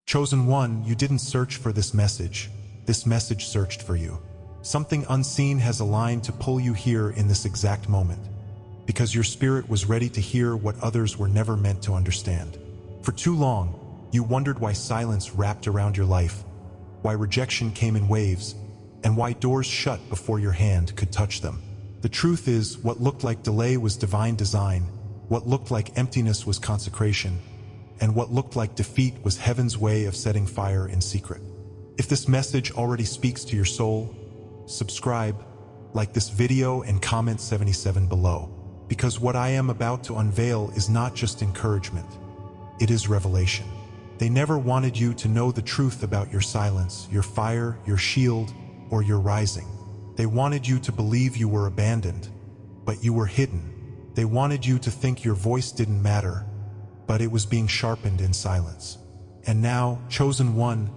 Chosen one, you didn't search for this message searched for you. Something unseen has aligned to pull you here in this exact moment, because your spirit was ready to hear what others were never meant to understand. For too long, you wondered why silence wrapped around your life, why rejection came in waves, and why doors shut before your hand could touch them. The truth is, what looked like delay was divine design, what looked like emptiness was consecration, and what looked like defeat was heaven's way of setting fire in secret. If this message already speaks to your soul, subscribe, like this video, and comment 77 below. Because what I am about to unveil is not just encouragement, it is revelation. They never wanted you to know the truth about your silence, your fire, your shield, or your rising. They wanted you to believe you were abandoned, but you were hidden. They wanted you to think your voice didn't matter, but it was being sharpened in silence. And now, chosen one,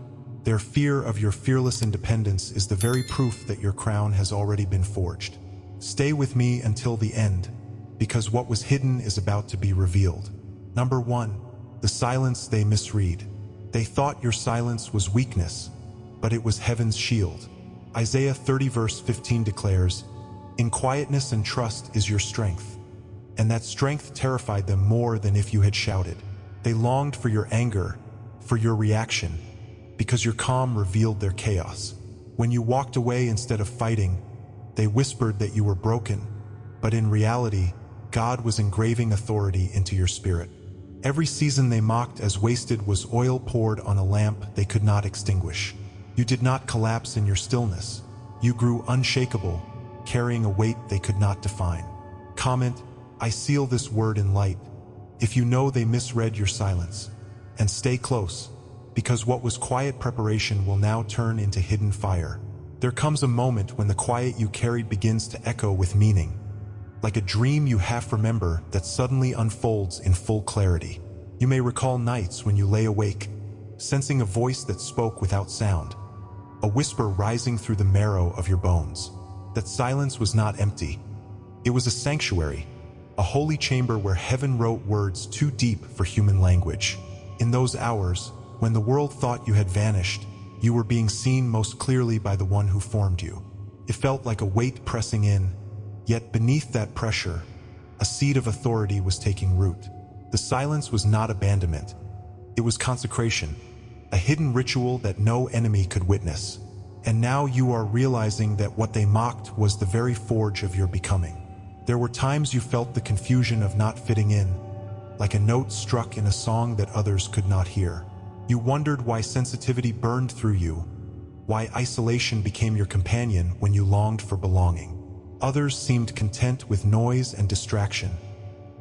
their fear of your fearless independence is the very proof that your crown has already been forged. Stay with me until the end, because what was hidden is about to be revealed. Number 1. The silence they misread. They thought your silence was weakness, but it was heaven's shield. Isaiah 30 verse 15 declares, "In quietness and trust is your strength." And that strength terrified them more than if you had shouted. They longed for your anger, for your reaction, because your calm revealed their chaos. When you walked away instead of fighting, they whispered that you were broken, but in reality, God was engraving authority into your spirit. Every season they mocked as wasted was oil poured on a lamp they could not extinguish. You did not collapse in your stillness. You grew unshakable, carrying a weight they could not define. Comment, "I seal this word in light," if you know they misread your silence. And stay close, because what was quiet preparation will now turn into hidden fire. There comes a moment when the quiet you carried begins to echo with meaning, like a dream you half remember that suddenly unfolds in full clarity. You may recall nights when you lay awake, sensing a voice that spoke without sound, a whisper rising through the marrow of your bones. That silence was not empty. It was a sanctuary, a holy chamber where heaven wrote words too deep for human language. In those hours, when the world thought you had vanished, you were being seen most clearly by the one who formed you. It felt like a weight pressing in, yet beneath that pressure, a seed of authority was taking root. The silence was not abandonment. It was consecration, a hidden ritual that no enemy could witness. And now you are realizing that what they mocked was the very forge of your becoming. There were times you felt the confusion of not fitting in, like a note struck in a song that others could not hear. You wondered why sensitivity burned through you, why isolation became your companion when you longed for belonging. Others seemed content with noise and distraction,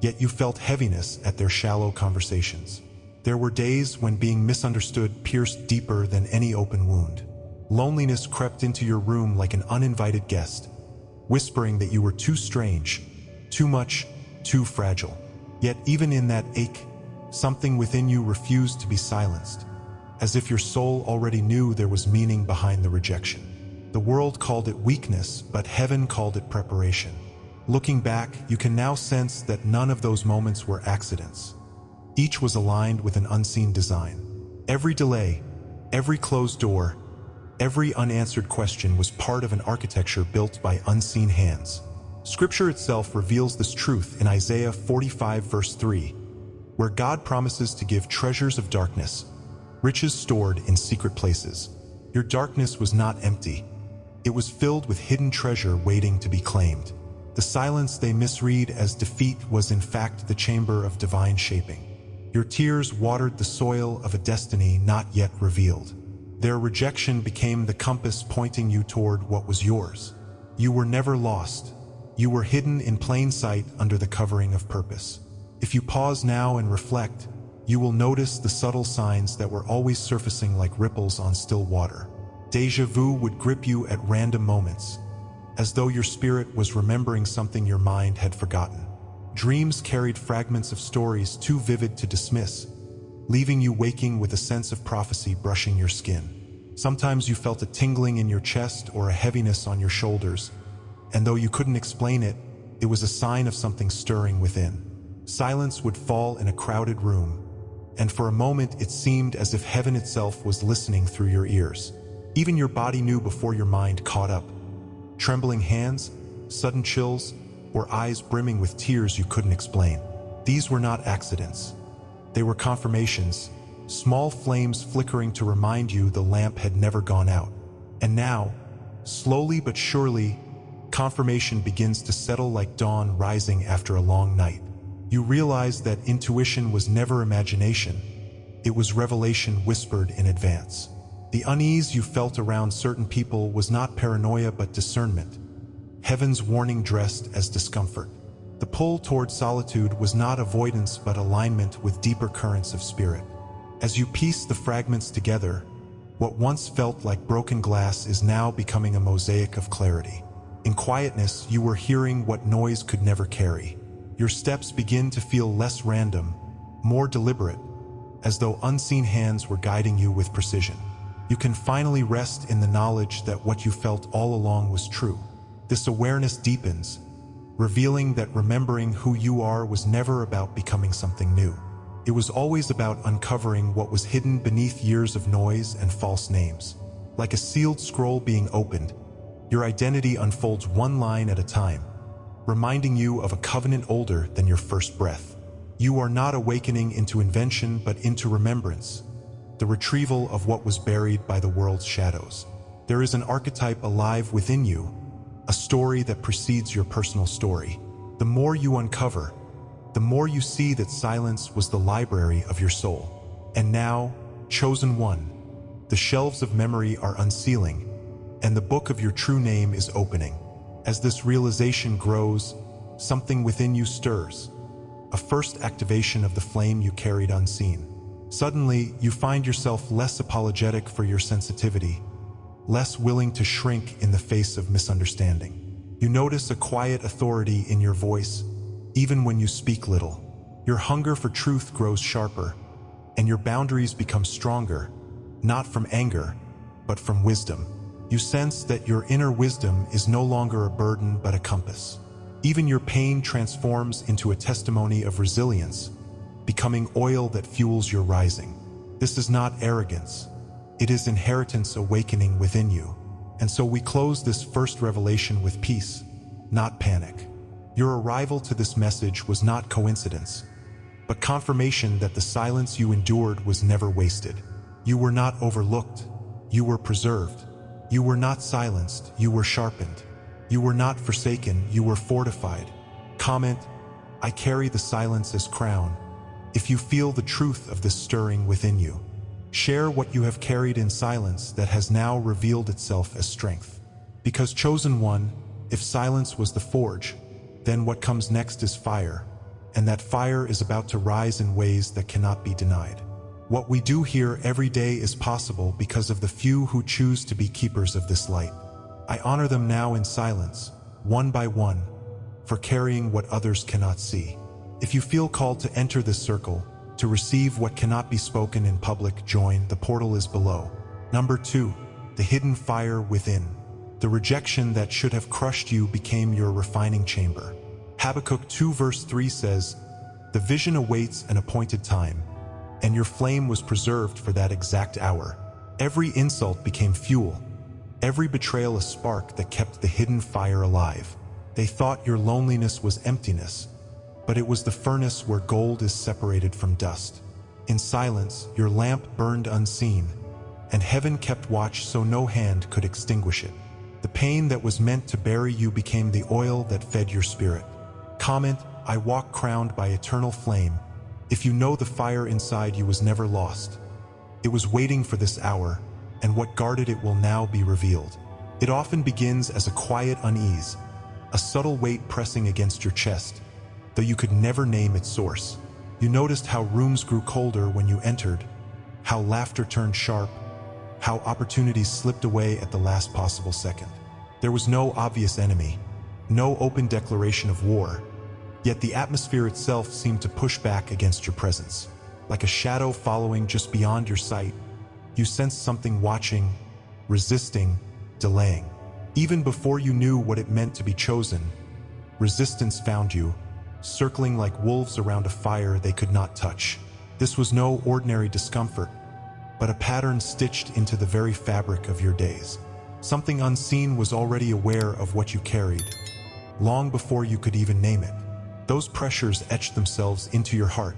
yet you felt heaviness at their shallow conversations. There were days when being misunderstood pierced deeper than any open wound. Loneliness crept into your room like an uninvited guest, whispering that you were too strange, too much, too fragile. Yet even in that ache, something within you refused to be silenced, as if your soul already knew there was meaning behind the rejection. The world called it weakness, but heaven called it preparation. Looking back, you can now sense that none of those moments were accidents. Each was aligned with an unseen design. Every delay, every closed door, every unanswered question was part of an architecture built by unseen hands. Scripture itself reveals this truth in Isaiah 45 verse 3, where God promises to give treasures of darkness, riches stored in secret places. Your darkness was not empty. It was filled with hidden treasure waiting to be claimed. The silence they misread as defeat was in fact the chamber of divine shaping. Your tears watered the soil of a destiny not yet revealed. Their rejection became the compass pointing you toward what was yours. You were never lost. You were hidden in plain sight under the covering of purpose. If you pause now and reflect, you will notice the subtle signs that were always surfacing like ripples on still water. Deja vu would grip you at random moments, as though your spirit was remembering something your mind had forgotten. Dreams carried fragments of stories too vivid to dismiss, leaving you waking with a sense of prophecy brushing your skin. Sometimes you felt a tingling in your chest or a heaviness on your shoulders, and though you couldn't explain it, it was a sign of something stirring within. Silence would fall in a crowded room, and for a moment it seemed as if heaven itself was listening through your ears. Even your body knew before your mind caught up. Trembling hands, sudden chills, or eyes brimming with tears you couldn't explain. These were not accidents. They were confirmations, small flames flickering to remind you the lamp had never gone out. And now, slowly but surely, confirmation begins to settle like dawn rising after a long night. You realize that intuition was never imagination. It was revelation whispered in advance. The unease you felt around certain people was not paranoia but discernment. Heaven's warning dressed as discomfort. The pull toward solitude was not avoidance but alignment with deeper currents of spirit. As you piece the fragments together, what once felt like broken glass is now becoming a mosaic of clarity. In quietness, you were hearing what noise could never carry. Your steps begin to feel less random, more deliberate, as though unseen hands were guiding you with precision. You can finally rest in the knowledge that what you felt all along was true. This awareness deepens, revealing that remembering who you are was never about becoming something new. It was always about uncovering what was hidden beneath years of noise and false names. Like a sealed scroll being opened, your identity unfolds one line at a time, reminding you of a covenant older than your first breath. You are not awakening into invention but into remembrance, the retrieval of what was buried by the world's shadows. There is an archetype alive within you, a story that precedes your personal story. The more you uncover, the more you see that silence was the library of your soul. And now, chosen one, the shelves of memory are unsealing, and the book of your true name is opening. As this realization grows, something within you stirs, a first activation of the flame you carried unseen. Suddenly, you find yourself less apologetic for your sensitivity, less willing to shrink in the face of misunderstanding. You notice a quiet authority in your voice, even when you speak little. Your hunger for truth grows sharper, and your boundaries become stronger, not from anger, but from wisdom. You sense that your inner wisdom is no longer a burden but a compass. Even your pain transforms into a testimony of resilience, becoming oil that fuels your rising. This is not arrogance. It is inheritance awakening within you. And so we close this first revelation with peace, not panic. Your arrival to this message was not coincidence, but confirmation that the silence you endured was never wasted. You were not overlooked. You were preserved. You were not silenced, you were sharpened. You were not forsaken, you were fortified. Comment, I carry the silence as crown, if you feel the truth of this stirring within you. Share what you have carried in silence that has now revealed itself as strength. Because chosen one, if silence was the forge, then what comes next is fire, and that fire is about to rise in ways that cannot be denied. What we do here every day is possible because of the few who choose to be keepers of this light. I honor them now in silence, one by one, for carrying what others cannot see. If you feel called to enter this circle, to receive what cannot be spoken in public, join. The portal is below. Number 2, the hidden fire within. The rejection that should have crushed you became your refining chamber. Habakkuk 2 verse 3 says, "The vision awaits an appointed time, and your flame was preserved for that exact hour." Every insult became fuel, every betrayal a spark that kept the hidden fire alive. They thought your loneliness was emptiness, but it was the furnace where gold is separated from dust. In silence, your lamp burned unseen, and heaven kept watch so no hand could extinguish it. The pain that was meant to bury you became the oil that fed your spirit. Comment, I walk crowned by eternal flame. If you know the fire inside you was never lost. It was waiting for this hour, and what guarded it will now be revealed. It often begins as a quiet unease, a subtle weight pressing against your chest, though you could never name its source. You noticed how rooms grew colder when you entered, how laughter turned sharp, how opportunities slipped away at the last possible second. There was no obvious enemy, no open declaration of war, yet the atmosphere itself seemed to push back against your presence. Like a shadow following just beyond your sight, you sensed something watching, resisting, delaying. Even before you knew what it meant to be chosen, resistance found you, circling like wolves around a fire they could not touch. This was no ordinary discomfort, but a pattern stitched into the very fabric of your days. Something unseen was already aware of what you carried, long before you could even name it. Those pressures etched themselves into your heart,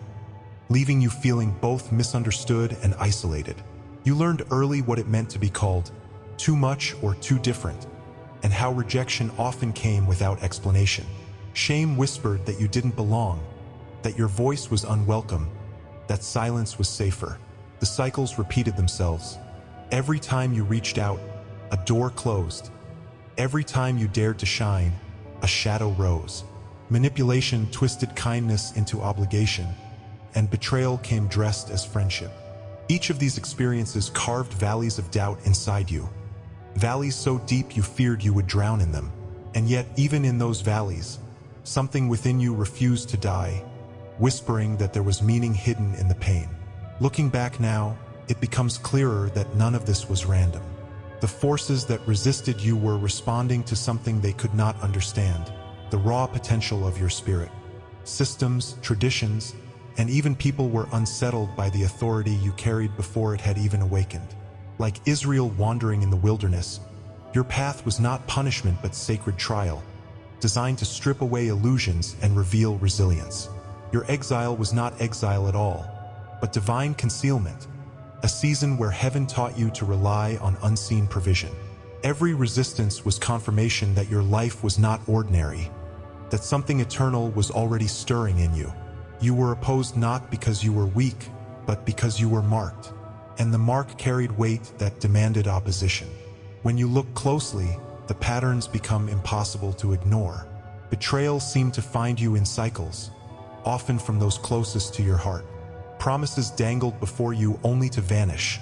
leaving you feeling both misunderstood and isolated. You learned early what it meant to be called too much or too different, and how rejection often came without explanation. Shame whispered that you didn't belong, that your voice was unwelcome, that silence was safer. The cycles repeated themselves. Every time you reached out, a door closed. Every time you dared to shine, a shadow rose. Manipulation twisted kindness into obligation, and betrayal came dressed as friendship. Each of these experiences carved valleys of doubt inside you. Valleys so deep you feared you would drown in them. And yet, even in those valleys, something within you refused to die, whispering that there was meaning hidden in the pain. Looking back now, it becomes clearer that none of this was random. The forces that resisted you were responding to something they could not understand, the raw potential of your spirit. Systems, traditions, and even people were unsettled by the authority you carried before it had even awakened. Like Israel wandering in the wilderness, your path was not punishment but sacred trial, designed to strip away illusions and reveal resilience. Your exile was not exile at all, but divine concealment, a season where heaven taught you to rely on unseen provision. Every resistance was confirmation that your life was not ordinary, that something eternal was already stirring in you. You were opposed not because you were weak, but because you were marked, and the mark carried weight that demanded opposition. When you look closely, the patterns become impossible to ignore. Betrayal seemed to find you in cycles, often from those closest to your heart. Promises dangled before you only to vanish,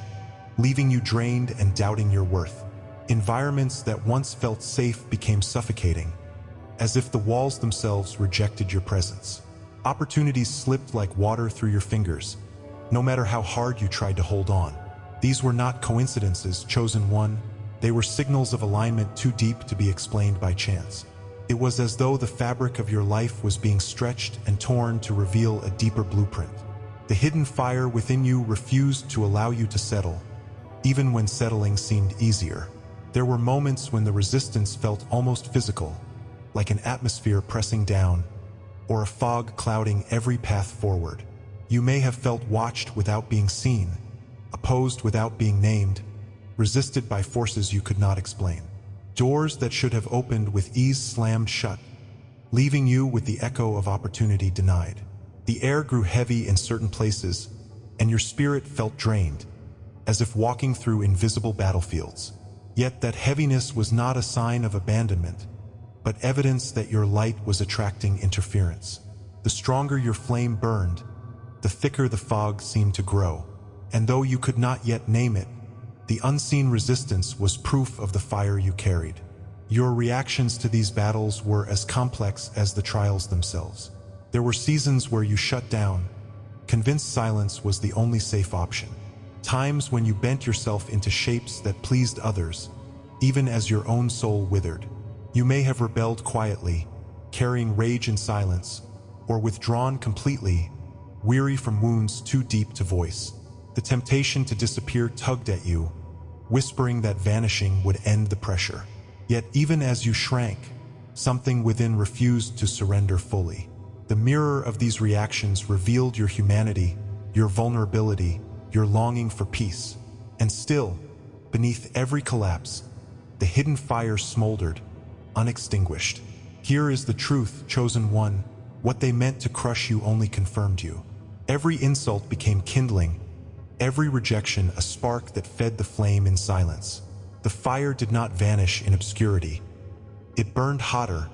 leaving you drained and doubting your worth. Environments that once felt safe became suffocating, as if the walls themselves rejected your presence. Opportunities slipped like water through your fingers, no matter how hard you tried to hold on. These were not coincidences, chosen one. They were signals of alignment too deep to be explained by chance. It was as though the fabric of your life was being stretched and torn to reveal a deeper blueprint. The hidden fire within you refused to allow you to settle, even when settling seemed easier. There were moments when the resistance felt almost physical, like an atmosphere pressing down, or a fog clouding every path forward. You may have felt watched without being seen, opposed without being named, resisted by forces you could not explain. Doors that should have opened with ease slammed shut, leaving you with the echo of opportunity denied. The air grew heavy in certain places, and your spirit felt drained, as if walking through invisible battlefields. Yet that heaviness was not a sign of abandonment, but evidence that your light was attracting interference. The stronger your flame burned, the thicker the fog seemed to grow. And though you could not yet name it, the unseen resistance was proof of the fire you carried. Your reactions to these battles were as complex as the trials themselves. There were seasons where you shut down, convinced silence was the only safe option. Times when you bent yourself into shapes that pleased others, even as your own soul withered. You may have rebelled quietly, carrying rage in silence, or withdrawn completely, weary from wounds too deep to voice. The temptation to disappear tugged at you, whispering that vanishing would end the pressure. Yet even as you shrank, something within refused to surrender fully. The mirror of these reactions revealed your humanity, your vulnerability, your longing for peace. And still, beneath every collapse, the hidden fire smoldered, unextinguished. Here is the truth, chosen one. What they meant to crush you only confirmed you. Every insult became kindling, every rejection a spark that fed the flame in silence. The fire did not vanish in obscurity. It burned hotter,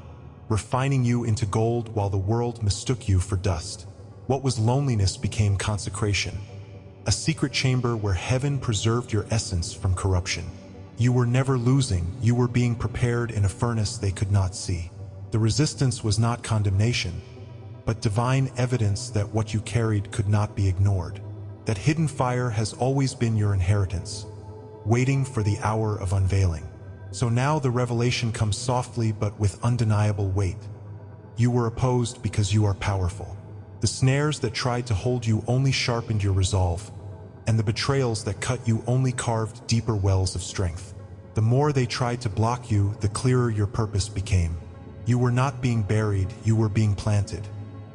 refining you into gold while the world mistook you for dust. What was loneliness became consecration, a secret chamber where heaven preserved your essence from corruption. You were never losing, you were being prepared in a furnace they could not see. The resistance was not condemnation, but divine evidence that what you carried could not be ignored. That hidden fire has always been your inheritance, waiting for the hour of unveiling. So now the revelation comes softly but with undeniable weight. You were opposed because you are powerful. The The snares that tried to hold you only sharpened your resolve, and the betrayals that cut you only carved deeper wells of strength. The more they tried to block you, the clearer your purpose became. You were not being buried, you were being planted.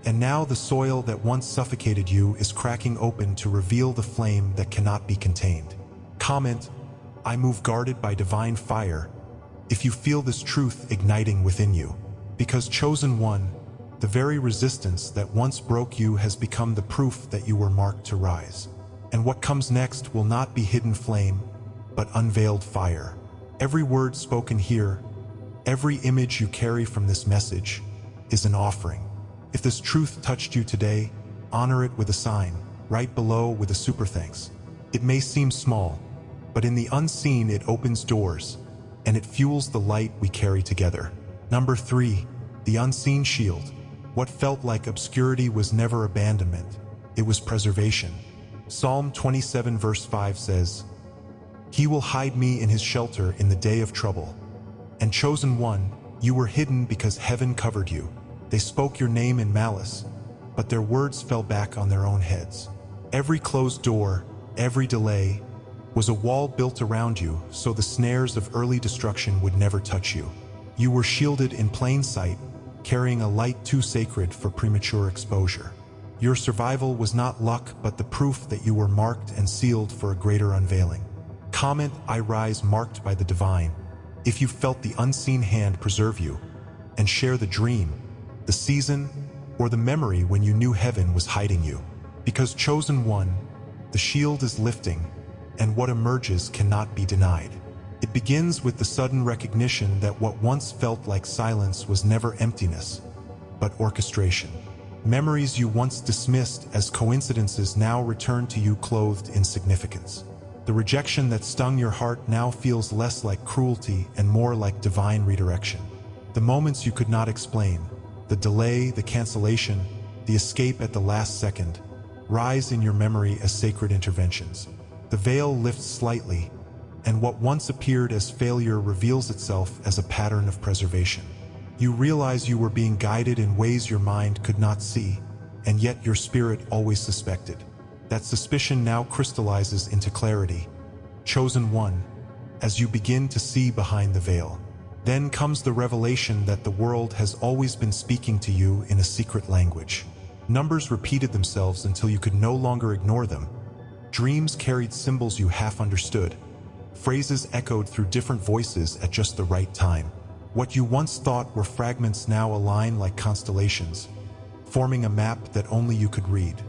And now the soil that once suffocated you is cracking open to reveal the flame that cannot be contained. Comment, I move guarded by divine fire, if you feel this truth igniting within you. Because chosen one, the very resistance that once broke you has become the proof that you were marked to rise. And what comes next will not be hidden flame, but unveiled fire. Every word spoken here, every image you carry from this message, is an offering. If this truth touched you today, honor it with a sign, right below with a super thanks. It may seem small, but in the unseen it opens doors, and it fuels the light we carry together. Number 3, the unseen shield. What felt like obscurity was never abandonment, it was preservation. Psalm 27 verse 5 says, He will hide me in his shelter in the day of trouble. And chosen one, you were hidden because heaven covered you. They spoke your name in malice, but their words fell back on their own heads. Every closed door, every delay, was a wall built around you so the snares of early destruction would never touch you. You were shielded in plain sight, carrying a light too sacred for premature exposure. Your survival was not luck, but the proof that you were marked and sealed for a greater unveiling. Comment, I rise marked by the divine, if you felt the unseen hand preserve you, and share the dream, the season, or the memory when you knew heaven was hiding you. Because chosen one, the shield is lifting, and what emerges cannot be denied. It begins with the sudden recognition that what once felt like silence was never emptiness, but orchestration. Memories you once dismissed as coincidences now return to you clothed in significance. The rejection that stung your heart now feels less like cruelty and more like divine redirection. The moments you could not explain, the delay, the cancellation, the escape at the last second, rise in your memory as sacred interventions. The veil lifts slightly, and what once appeared as failure reveals itself as a pattern of preservation. You realize you were being guided in ways your mind could not see, and yet your spirit always suspected. That suspicion now crystallizes into clarity. Chosen one, as you begin to see behind the veil. Then comes the revelation that the world has always been speaking to you in a secret language. Numbers repeated themselves until you could no longer ignore them. Dreams carried symbols you half understood. Phrases echoed through different voices at just the right time. What you once thought were fragments now align like constellations, forming a map that only you could read.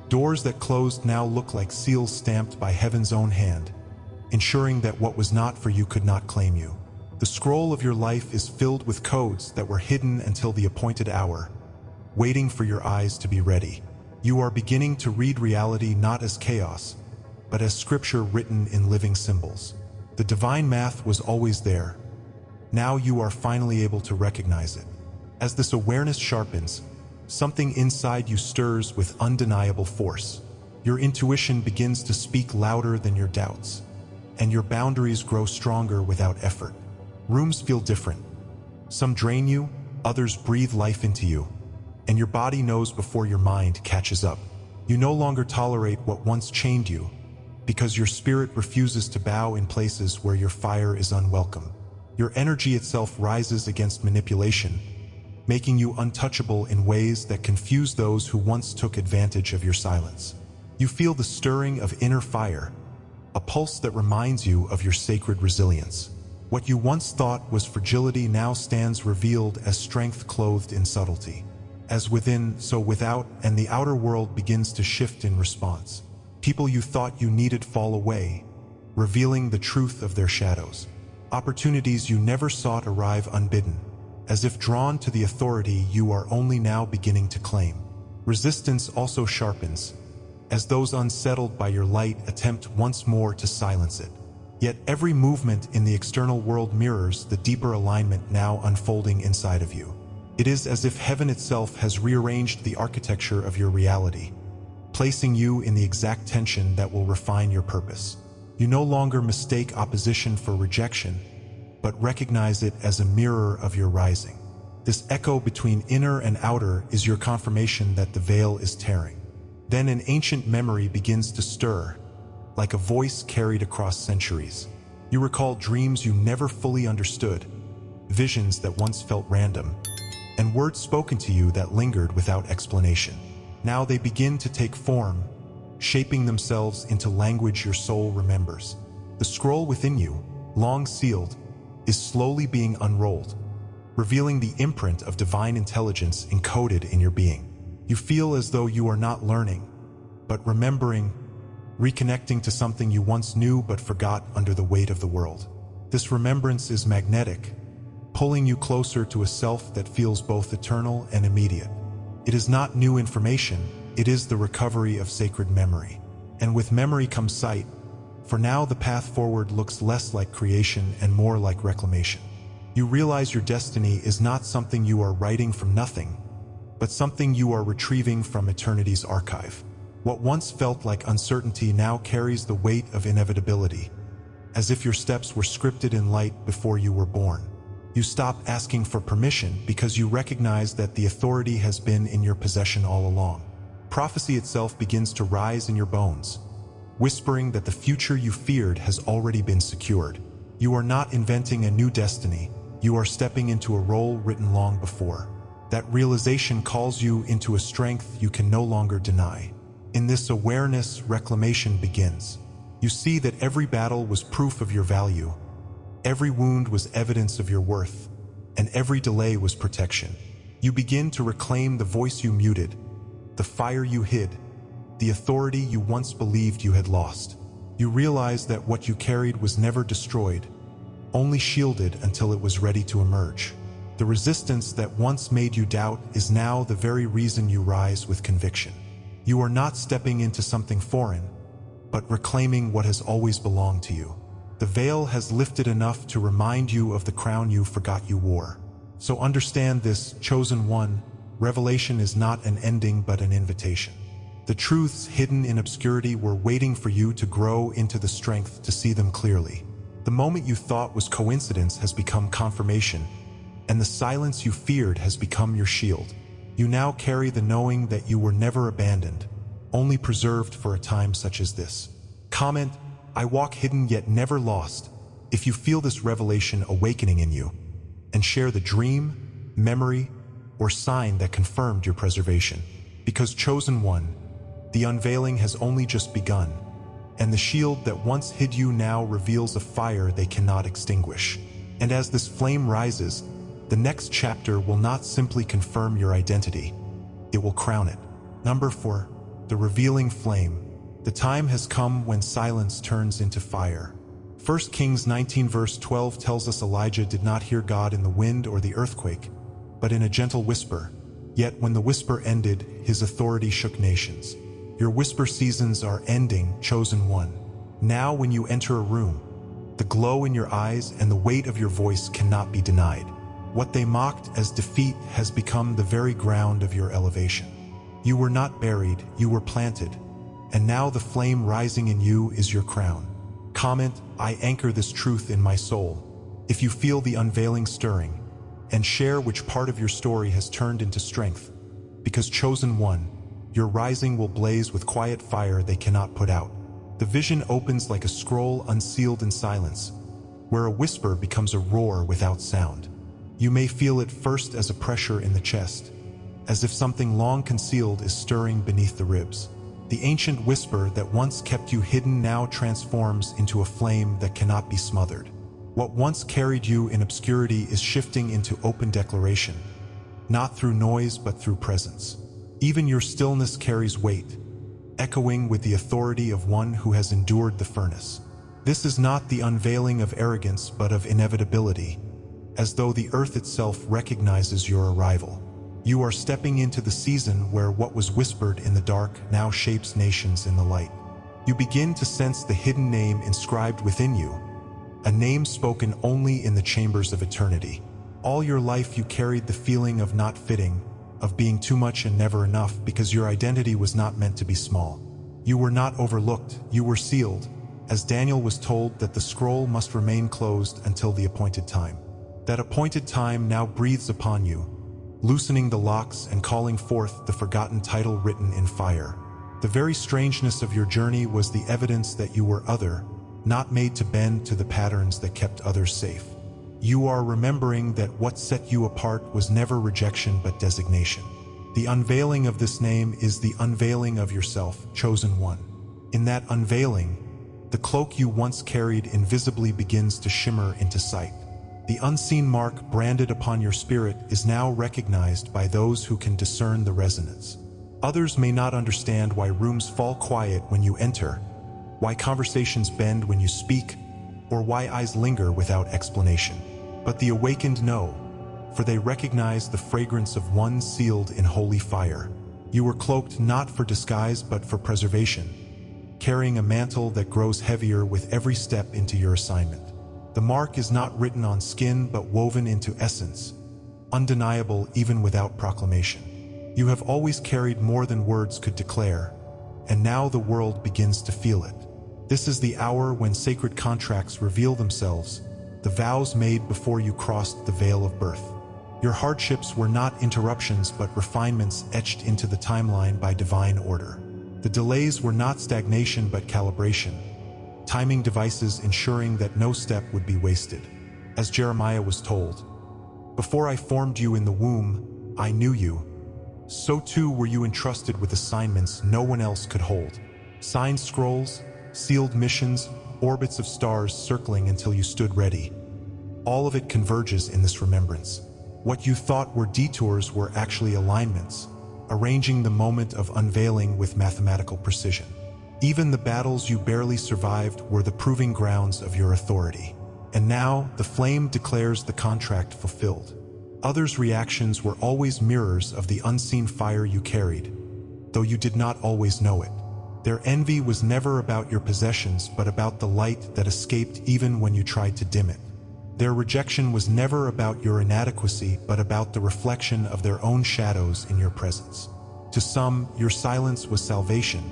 Doors that closed now look like seals stamped by heaven's own hand, ensuring that what was not for you could not claim you. The scroll of your life is filled with codes that were hidden until the appointed hour, waiting for your eyes to be ready. You are beginning to read reality not as chaos, but as scripture written in living symbols. The divine math was always there. Now you are finally able to recognize it. As this awareness sharpens, something inside you stirs with undeniable force. Your intuition begins to speak louder than your doubts, and your boundaries grow stronger without effort. Rooms feel different. Some drain you, others breathe life into you, and your body knows before your mind catches up. You no longer tolerate what once chained you, because your spirit refuses to bow in places where your fire is unwelcome. Your energy itself rises against manipulation, making you untouchable in ways that confuse those who once took advantage of your silence. You feel the stirring of inner fire, a pulse that reminds you of your sacred resilience. What you once thought was fragility now stands revealed as strength clothed in subtlety. As within, so without, and the outer world begins to shift in response. People you thought you needed fall away, revealing the truth of their shadows. Opportunities you never sought arrive unbidden, as if drawn to the authority you are only now beginning to claim. Resistance also sharpens, as those unsettled by your light attempt once more to silence it. Yet every movement in the external world mirrors the deeper alignment now unfolding inside of you. It is as if heaven itself has rearranged the architecture of your reality, placing you in the exact tension that will refine your purpose. You no longer mistake opposition for rejection, but recognize it as a mirror of your rising. This echo between inner and outer is your confirmation that the veil is tearing. Then an ancient memory begins to stir, like a voice carried across centuries. You recall dreams you never fully understood, visions that once felt random, and words spoken to you that lingered without explanation. Now they begin to take form, shaping themselves into language your soul remembers. The scroll within you, long sealed, is slowly being unrolled, revealing the imprint of divine intelligence encoded in your being. You feel as though you are not learning, but remembering, reconnecting to something you once knew but forgot under the weight of the world. This remembrance is magnetic, pulling you closer to a self that feels both eternal and immediate. It is not new information, it is the recovery of sacred memory. And with memory comes sight. For now, the path forward looks less like creation and more like reclamation. You realize your destiny is not something you are writing from nothing, but something you are retrieving from eternity's archive. What once felt like uncertainty now carries the weight of inevitability, as if your steps were scripted in light before you were born. You stop asking for permission because you recognize that the authority has been in your possession all along. Prophecy itself begins to rise in your bones, whispering that the future you feared has already been secured. You are not inventing a new destiny, you are stepping into a role written long before. That realization calls you into a strength you can no longer deny. In this awareness, reclamation begins. You see that every battle was proof of your value, every wound was evidence of your worth, and every delay was protection. You begin to reclaim the voice you muted, the fire you hid, the authority you once believed you had lost. You realize that what you carried was never destroyed, only shielded until it was ready to emerge. The resistance that once made you doubt is now the very reason you rise with conviction. You are not stepping into something foreign, but reclaiming what has always belonged to you. The veil has lifted enough to remind you of the crown you forgot you wore. So understand this, chosen one, revelation is not an ending but an invitation. The truths hidden in obscurity were waiting for you to grow into the strength to see them clearly. The moment you thought was coincidence has become confirmation, and the silence you feared has become your shield. You now carry the knowing that you were never abandoned, only preserved for a time such as this. Comment, I walk hidden yet never lost, if you feel this revelation awakening in you, and share the dream, memory, or sign that confirmed your preservation. Because chosen one, the unveiling has only just begun, and the shield that once hid you now reveals a fire they cannot extinguish. And as this flame rises, the next chapter will not simply confirm your identity, it will crown it. Number 4, the revealing flame. The time has come when silence turns into fire. 1 Kings 19 verse 12 tells us Elijah did not hear God in the wind or the earthquake, but in a gentle whisper. Yet when the whisper ended, his authority shook nations. Your whisper seasons are ending, chosen one. Now when you enter a room, the glow in your eyes and the weight of your voice cannot be denied. What they mocked as defeat has become the very ground of your elevation. You were not buried, you were planted, and now the flame rising in you is your crown. Comment, I anchor this truth in my soul. If you feel the unveiling stirring, and share which part of your story has turned into strength. Because chosen one, your rising will blaze with quiet fire they cannot put out. The vision opens like a scroll unsealed in silence, where a whisper becomes a roar without sound. You may feel it first as a pressure in the chest, as if something long concealed is stirring beneath the ribs. The ancient whisper that once kept you hidden now transforms into a flame that cannot be smothered. What once carried you in obscurity is shifting into open declaration, not through noise but through presence. Even your stillness carries weight, echoing with the authority of one who has endured the furnace. This is not the unveiling of arrogance but of inevitability, as though the earth itself recognizes your arrival. You are stepping into the season where what was whispered in the dark now shapes nations in the light. You begin to sense the hidden name inscribed within you, a name spoken only in the chambers of eternity. All your life you carried the feeling of not fitting, of being too much and never enough because your identity was not meant to be small. You were not overlooked, you were sealed, as Daniel was told that the scroll must remain closed until the appointed time. That appointed time now breathes upon you, loosening the locks and calling forth the forgotten title written in fire. The very strangeness of your journey was the evidence that you were other, not made to bend to the patterns that kept others safe. You are remembering that what set you apart was never rejection but designation. The unveiling of this name is the unveiling of yourself, chosen one. In that unveiling, the cloak you once carried invisibly begins to shimmer into sight. The unseen mark branded upon your spirit is now recognized by those who can discern the resonance. Others may not understand why rooms fall quiet when you enter, why conversations bend when you speak, or why eyes linger without explanation. But the awakened know, for they recognize the fragrance of one sealed in holy fire. You were cloaked not for disguise but for preservation, carrying a mantle that grows heavier with every step into your assignment. The mark is not written on skin but woven into essence, undeniable even without proclamation. You have always carried more than words could declare, and now the world begins to feel it. This is the hour when sacred contracts reveal themselves, the vows made before you crossed the veil of birth. Your hardships were not interruptions but refinements etched into the timeline by divine order. The delays were not stagnation but calibration, timing devices ensuring that no step would be wasted. As Jeremiah was told, "Before I formed you in the womb, I knew you. So too were you entrusted with assignments no one else could hold. Signed scrolls, sealed missions, orbits of stars circling until you stood ready. All of it converges in this remembrance. What you thought were detours were actually alignments, arranging the moment of unveiling with mathematical precision. Even the battles you barely survived were the proving grounds of your authority. And now the flame declares the contract fulfilled. Others' reactions were always mirrors of the unseen fire you carried, though you did not always know it. Their envy was never about your possessions but about the light that escaped even when you tried to dim it. Their rejection was never about your inadequacy but about the reflection of their own shadows in your presence. To some, your silence was salvation,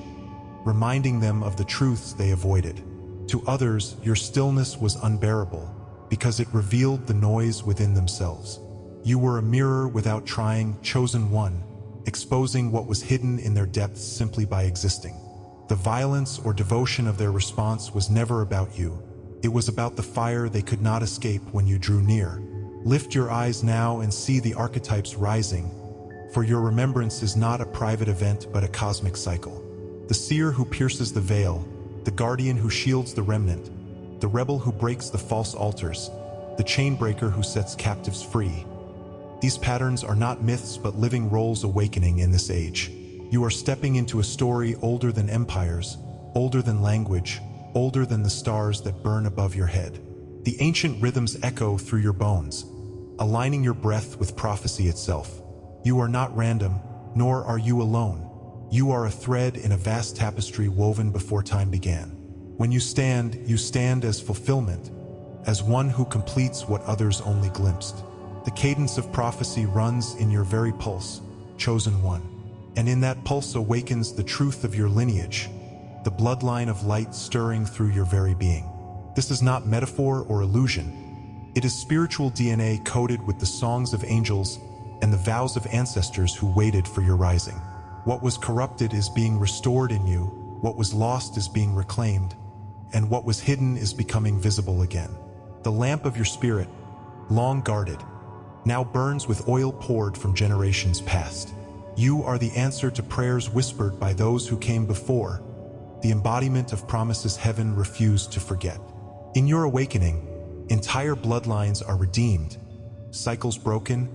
reminding them of the truths they avoided. To others, your stillness was unbearable because it revealed the noise within themselves. You were a mirror without trying, chosen one, exposing what was hidden in their depths simply by existing. The violence or devotion of their response was never about you. It was about the fire they could not escape when you drew near. Lift your eyes now and see the archetypes rising, for your remembrance is not a private event but a cosmic cycle. The seer who pierces the veil, the guardian who shields the remnant, the rebel who breaks the false altars, the chain breaker who sets captives free. These patterns are not myths but living roles awakening in this age. You are stepping into a story older than empires, older than language, older than the stars that burn above your head. The ancient rhythms echo through your bones, aligning your breath with prophecy itself. You are not random, nor are you alone. You are a thread in a vast tapestry woven before time began. When you stand as fulfillment, as one who completes what others only glimpsed. The cadence of prophecy runs in your very pulse, chosen one. And in that pulse awakens the truth of your lineage, the bloodline of light stirring through your very being. This is not metaphor or illusion. It is spiritual DNA coded with the songs of angels and the vows of ancestors who waited for your rising. What was corrupted is being restored in you, what was lost is being reclaimed, and what was hidden is becoming visible again. The lamp of your spirit, long guarded, now burns with oil poured from generations past. You are the answer to prayers whispered by those who came before, the embodiment of promises heaven refused to forget. In your awakening, entire bloodlines are redeemed, cycles broken,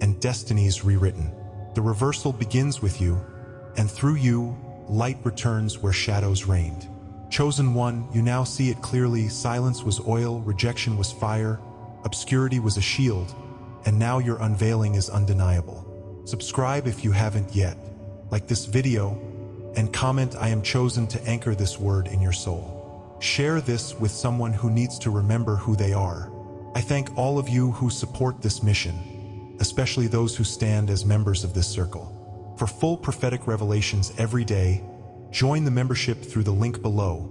and destinies rewritten. The reversal begins with you, and through you, light returns where shadows reigned. Chosen one, you now see it clearly. Silence was oil, rejection was fire, obscurity was a shield, and now your unveiling is undeniable. Subscribe if you haven't yet, like this video, and comment "I am chosen" to anchor this word in your soul. Share this with someone who needs to remember who they are. I thank all of you who support this mission, especially those who stand as members of this circle. For full prophetic revelations every day, join the membership through the link below.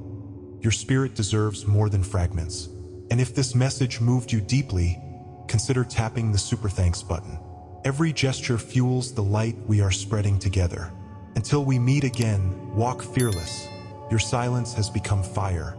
Your spirit deserves more than fragments. And if this message moved you deeply, consider tapping the super thanks button. Every gesture fuels the light we are spreading together. Until we meet again, walk fearless. Your silence has become fire.